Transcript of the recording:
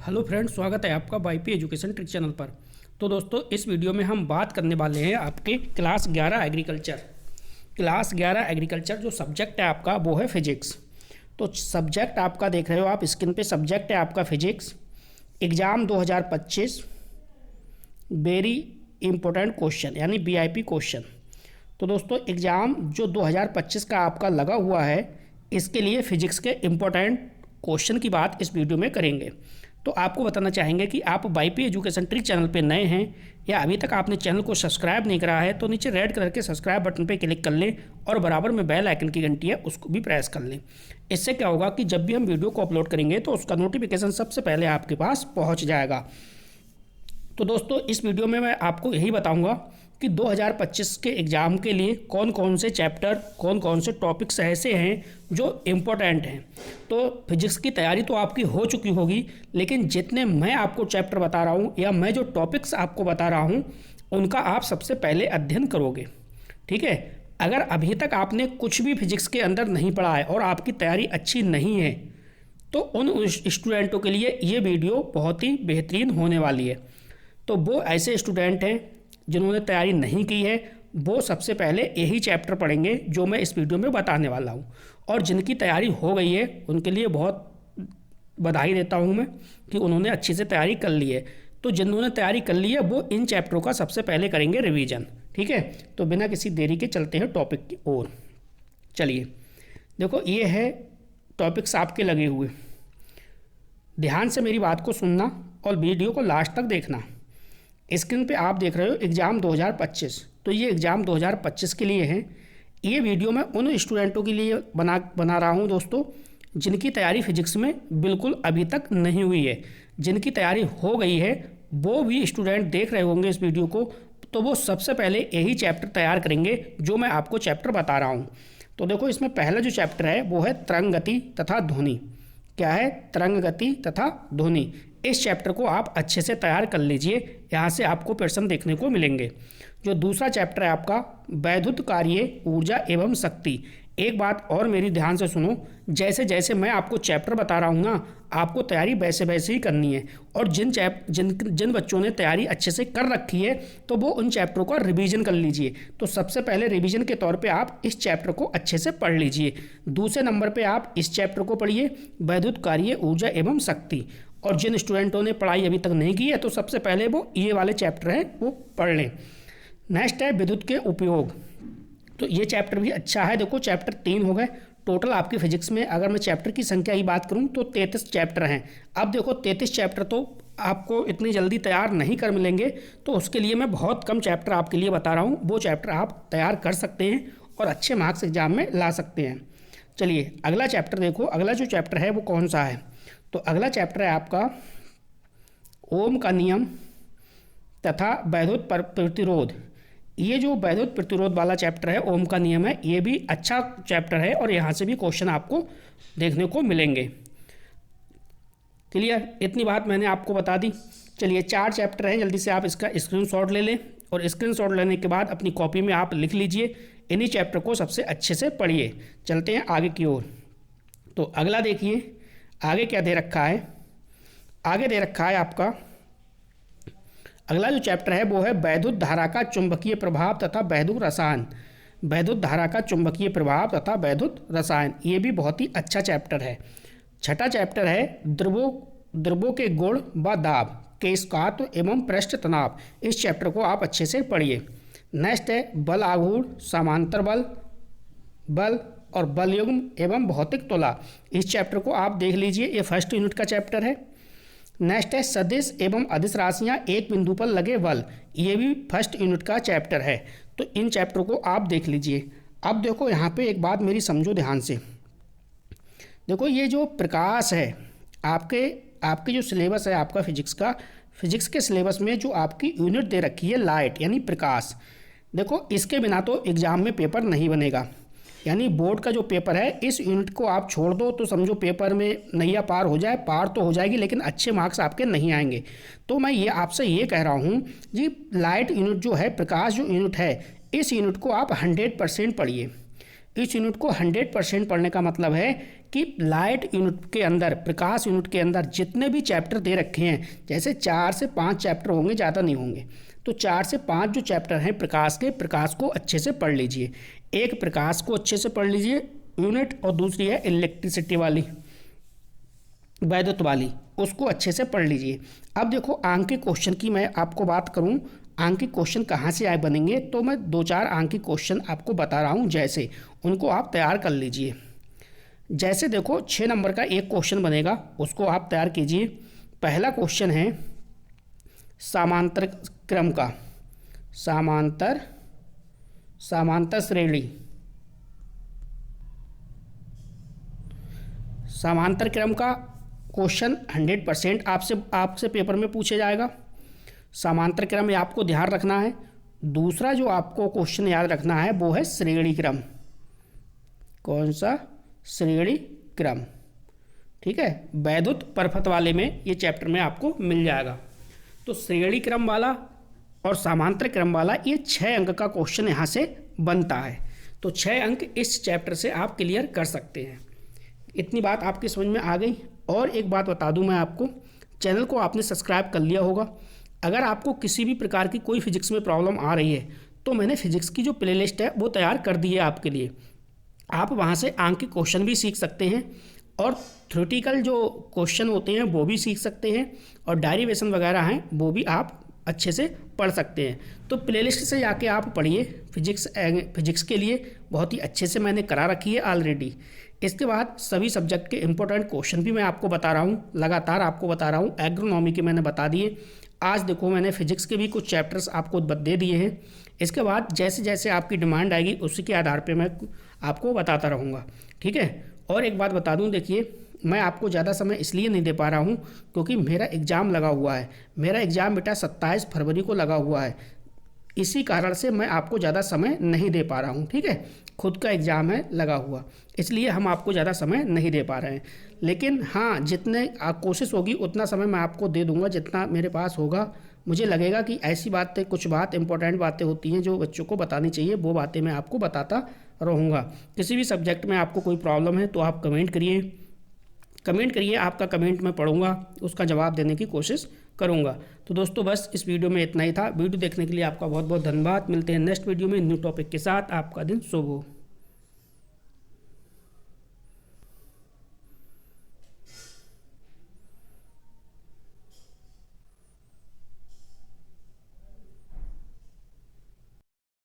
Hello friends, स्वागत है आपका वाईपी एजुकेशन ट्रिक चैनल पर। तो दोस्तों, इस वीडियो में हम बात करने वाले हैं आपके क्लास 11 एग्रीकल्चर। क्लास 11 एग्रीकल्चर जो सब्जेक्ट है आपका वो है फिजिक्स। तो सब्जेक्ट आपका देख रहे हो आप स्क्रीन पे, सब्जेक्ट है आपका physics. Exam 2025 very important question यानी वीआईपी क्वेश्चन। तो दोस्तों, एग्ज़ाम जो 2025 का आपका लगा हुआ है, इसके लिए फिजिक्स के इम्पोर्टेंट क्वेश्चन की बात इस वीडियो में करेंगे। तो आपको बताना चाहेंगे कि आप वाईपी एजुकेशन ट्रिक चैनल पे नए हैं या अभी तक आपने चैनल को सब्सक्राइब नहीं करा है, तो नीचे रेड कलर के सब्सक्राइब बटन पे क्लिक कर लें और बराबर में बेल आइकन की घंटी है उसको भी प्रेस कर लें। इससे क्या होगा कि जब भी हम वीडियो को अपलोड करेंगे तो उसका नोटिफिकेशन सबसे पहले आपके पास पहुँच जाएगा। तो दोस्तों, इस वीडियो में मैं आपको यही बताऊंगा कि 2025 के एग्ज़ाम के लिए कौन कौन से चैप्टर, कौन कौन से टॉपिक्स ऐसे हैं जो इम्पोर्टेंट हैं। तो फिजिक्स की तैयारी तो आपकी हो चुकी होगी, लेकिन जितने मैं आपको चैप्टर बता रहा हूँ या मैं जो टॉपिक्स आपको बता रहा हूँ उनका आप सबसे पहले अध्ययन करोगे। ठीक है। अगर अभी तक आपने कुछ भी फिजिक्स के अंदर नहीं पढ़ा है और आपकी तैयारी अच्छी नहीं है, तो उन स्टूडेंटों के लिए ये वीडियो बहुत ही बेहतरीन होने वाली है। तो वो ऐसे स्टूडेंट हैं जिन्होंने तैयारी नहीं की है, वो सबसे पहले यही चैप्टर पढ़ेंगे जो मैं इस वीडियो में बताने वाला हूँ। और जिनकी तैयारी हो गई है उनके लिए बहुत बधाई देता हूँ मैं कि उन्होंने अच्छे से तैयारी कर ली है। तो जिन्होंने तैयारी कर ली है वो इन चैप्टरों का सबसे पहले करेंगे रिवीजन। ठीक है। तो बिना किसी देरी के चलते हैं टॉपिक की ओर। चलिए, देखो ये है टॉपिक्स आपके लगे हुए। ध्यान से मेरी बात को सुनना और वीडियो को लास्ट तक देखना। स्क्रीन पे आप देख रहे हो एग्ज़ाम 2025। तो ये एग्ज़ाम 2025 के लिए है। ये वीडियो मैं उन स्टूडेंटों के लिए बना रहा हूँ दोस्तों जिनकी तैयारी फिजिक्स में बिल्कुल अभी तक नहीं हुई है। जिनकी तैयारी हो गई है वो भी स्टूडेंट देख रहे होंगे इस वीडियो को, तो वो सबसे पहले यही चैप्टर तैयार करेंगे जो मैं आपको चैप्टर बता रहा हूँ। तो देखो, इसमें पहला जो चैप्टर है वो है तरंग गति तथा ध्वनि। क्या है? तरंग गति तथा ध्वनि। इस चैप्टर को आप अच्छे से तैयार कर लीजिए, यहाँ से आपको प्रश्न देखने को मिलेंगे। जो दूसरा चैप्टर है आपका वैद्युत कार्य ऊर्जा एवं शक्ति। एक बात और मेरी ध्यान से सुनो, जैसे जैसे मैं आपको चैप्टर बता रहा हूँ ना, आपको तैयारी वैसे वैसे ही करनी है। और जिन बच्चों ने तैयारी अच्छे से कर रखी है तो वो उन चैप्टरों का रिवीजन कर लीजिए। तो सबसे पहले रिवीजन के तौर पे आप इस चैप्टर को अच्छे से पढ़ लीजिए। दूसरे नंबर पे आप इस चैप्टर को पढ़िए, वैद्युत कार्य ऊर्जा एवं शक्ति। और जिन स्टूडेंटों ने पढ़ाई अभी तक नहीं की है तो सबसे पहले वो ये वाले चैप्टर हैं वो पढ़ लें। नेक्स्ट है विद्युत के उपयोग। तो ये चैप्टर भी अच्छा है। देखो, चैप्टर 3 हो गए टोटल आपकी फिजिक्स में। अगर मैं चैप्टर की संख्या की बात करूं तो 33 चैप्टर हैं। अब देखो, 33 चैप्टर तो आपको इतनी जल्दी तैयार नहीं कर मिलेंगे, तो उसके लिए मैं बहुत कम चैप्टर आपके लिए बता रहा हूं। वो चैप्टर आप तैयार कर सकते हैं और अच्छे मार्क्स एग्जाम में ला सकते हैं। चलिए, अगला चैप्टर देखो। अगला जो चैप्टर है वो कौन सा है? तो अगला चैप्टर है आपका ओम का नियम तथा वैद्युत प्रतिरोध। ये जो वैद्युत प्रतिरोध वाला चैप्टर है, ओम का नियम है, ये भी अच्छा चैप्टर है और यहाँ से भी क्वेश्चन आपको देखने को मिलेंगे। क्लियर? इतनी बात मैंने आपको बता दी। चलिए, 4 चैप्टर हैं, जल्दी से आप इसका स्क्रीनशॉट ले लें और स्क्रीनशॉट लेने के बाद अपनी कॉपी में आप लिख लीजिए। इन्हीं चैप्टर को सबसे अच्छे से पढ़िए। चलते हैं आगे की ओर। तो अगला देखिए, आगे क्या दे रखा है? आगे दे रखा है आपका अगला जो चैप्टर है वो है वैद्युत धारा का चुंबकीय प्रभाव तथा वैद्युत रसायन। वैद्युत धारा का चुंबकीय प्रभाव तथा वैद्युत रसायन, ये भी बहुत ही अच्छा चैप्टर है। छठा चैप्टर है द्रवों के गुण व दाब, केशकात्व एवं पृष्ठ तनाव। इस चैप्टर को आप अच्छे से पढ़िए। नेक्स्ट है बल आघूर्ण, समांतर बल और बलयुग्म एवं भौतिक तुला। इस चैप्टर को आप देख लीजिए, ये फर्स्ट यूनिट का चैप्टर है। नेक्स्ट है सदिश एवं अदिश राशियाँ एक बिंदु पर लगे बल। ये भी फर्स्ट यूनिट का चैप्टर है। तो इन चैप्टर को आप देख लीजिए। अब देखो, यहाँ पे एक बात मेरी समझो ध्यान से। देखो, ये जो प्रकाश है आपके जो सिलेबस है आपका फिजिक्स का, फिजिक्स के सिलेबस में जो आपकी यूनिट दे रखी है लाइट यानी प्रकाश, देखो इसके बिना तो एग्ज़ाम में पेपर नहीं बनेगा। यानी बोर्ड का जो पेपर है, इस यूनिट को आप छोड़ दो तो समझो पेपर में नैया पार हो जाए, पार तो हो जाएगी लेकिन अच्छे मार्क्स आपके नहीं आएंगे। तो मैं ये आपसे ये कह रहा हूँ जी, लाइट यूनिट जो है, प्रकाश जो यूनिट है, इस यूनिट को आप 100% पढ़िए। इस यूनिट को 100% पढ़ने का मतलब है कि लाइट यूनिट के अंदर, प्रकाश यूनिट के अंदर जितने भी चैप्टर दे रखे हैं, जैसे 4 से 5 चैप्टर होंगे, ज़्यादा नहीं होंगे, तो 4 से 5 जो चैप्टर हैं प्रकाश के, प्रकाश को अच्छे से पढ़ लीजिए। एक प्रकाश को अच्छे से पढ़ लीजिए यूनिट, और दूसरी है इलेक्ट्रिसिटी वाली, वैद्युत वाली, उसको अच्छे से पढ़ लीजिए। अब देखो अंक के क्वेश्चन की मैं आपको बात करूं, अंक के क्वेश्चन कहाँ से आए बनेंगे, तो मैं 2-4 अंक के क्वेश्चन आपको बता रहा हूं, जैसे उनको आप तैयार कर लीजिए। जैसे देखो 6 नंबर का एक क्वेश्चन बनेगा, उसको आप तैयार कीजिए। पहला क्वेश्चन है समांतर क्रम का, समांतर श्रेणी, समांतर क्रम का क्वेश्चन 100% आपसे पेपर में पूछे जाएगा। समांतर क्रम ये आपको ध्यान रखना है। दूसरा जो आपको क्वेश्चन याद रखना है वो है श्रेणी क्रम। कौन सा? श्रेणी क्रम। ठीक है, वैद्युत परपथ वाले में ये चैप्टर में आपको मिल जाएगा। तो श्रेणी क्रम वाला और समांतर क्रम वाला ये 6 अंक का क्वेश्चन यहाँ से बनता है। तो 6 अंक इस चैप्टर से आप क्लियर कर सकते हैं। इतनी बात आपकी समझ में आ गई। और एक बात बता दूं मैं आपको, चैनल को आपने सब्सक्राइब कर लिया होगा। अगर आपको किसी भी प्रकार की कोई फिजिक्स में प्रॉब्लम आ रही है तो मैंने फिजिक्स की जो प्लेलिस्ट है वो तैयार कर दी है आपके लिए। आप वहाँ से अंक के क्वेश्चन भी सीख सकते हैं और थ्योरेटिकल जो क्वेश्चन होते हैं वो भी सीख सकते हैं, और डेरिवेशन वगैरह हैं वो भी आप अच्छे से पढ़ सकते हैं। तो प्लेलिस्ट से जाके आप पढ़िए। फिजिक्स के लिए बहुत ही अच्छे से मैंने करा रखी है ऑलरेडी। इसके बाद सभी सब्जेक्ट के इंपॉर्टेंट क्वेश्चन भी मैं आपको बता रहा हूँ, लगातार आपको बता रहा हूँ। एग्रोनॉमी के मैंने बता दिए, आज देखो मैंने फिजिक्स के भी कुछ चैप्टर्स आपको दे दिए हैं। इसके बाद जैसे जैसे आपकी डिमांड आएगी उसी के आधार पे मैं आपको बताता रहूँगा। ठीक है, और एक बात बता दूँ, देखिए मैं आपको ज़्यादा समय इसलिए नहीं दे पा रहा हूँ क्योंकि मेरा एग्ज़ाम लगा हुआ है। मेरा एग्ज़ाम बेटा 27 फरवरी को लगा हुआ है, इसी कारण से मैं आपको ज़्यादा समय नहीं दे पा रहा हूँ। ठीक है, खुद का एग्ज़ाम है लगा हुआ, इसलिए हम आपको ज़्यादा समय नहीं दे पा रहे हैं। लेकिन हाँ, जितने कोशिश होगी उतना समय मैं आपको दे दूंगा जितना मेरे पास होगा। मुझे लगेगा कि ऐसी बातें, कुछ बात इंपॉर्टेंट बातें होती हैं जो बच्चों को बतानी चाहिए, वो बातें मैं आपको बताता रहूँगा। किसी भी सब्जेक्ट में आपको कोई प्रॉब्लम है तो आप कमेंट करिए, आपका कमेंट मैं पढ़ूंगा, उसका जवाब देने की कोशिश करूंगा। तो दोस्तों बस इस वीडियो में इतना ही था। वीडियो देखने के लिए आपका बहुत बहुत धन्यवाद। मिलते हैं नेक्स्ट वीडियो में न्यू टॉपिक के साथ। आपका दिन शुभ हो।